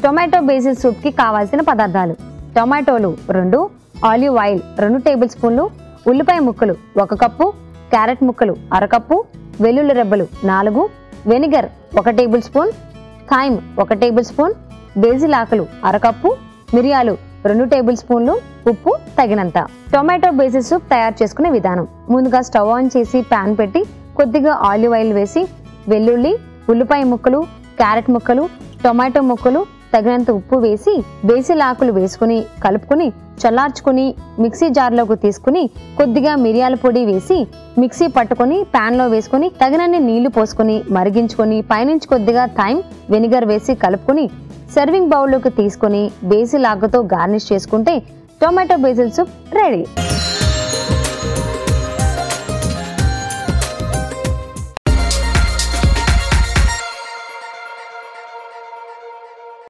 Tomato basil soup కి కావాల్సిన పదార్థాలు: టొమాటోలు 2, ఆలివ్ ఆయిల్ 2 టేబుల్ స్పూన్లు, ఉల్లిపాయ ముక్కలు 1 కప్పు, క్యారెట్ ముక్కలు 1/2 కప్పు, వెల్లుల్లి రెబ్బలు 4, vinegar 1 tablespoon, thyme 1 tablespoon, basil ఆకులు 1/2 కప్పు, మిరియాలు 2 టేబుల్ స్పూన్లు, ఉప్పు తగినంత. టొమాటో బేసిల్ సూప్ తయారు చేసుకునే విధానం: ముందుగా స్టవ్ ఆన్ చేసి పాన్ పెట్టి కొద్దిగా ఆలివ్ ఆయిల్ వేసి వెల్లుల్లి, ఉల్లిపాయ ముక్కలు, క్యారెట్ ముక్కలు, టొమాటో ముక్కలు, తగినంత ఉప్పు వేసి బేసిల్ ఆకులు వేసుకుని కలుపుకుని చల్లార్చుకుని మిక్సీ జార్లోకి తీసుకుని కొద్దిగా మిరియాల పొడి వేసి మిక్సీ పట్టుకుని పాన్ లో వేసుకుని తగినన్ని నీళ్లు పోసుకుని మరిగించుకొని పైనుంచి కొద్దిగా థైమ్, వెనిగర్ వేసి కలుపుకుని సర్వింగ్ బౌల్లోకి తీసుకుని బేసిల్ ఆకుతో గార్నిష్ చేసుకుంటే టొమాటో బేసిల్ సూప్ రెడీ.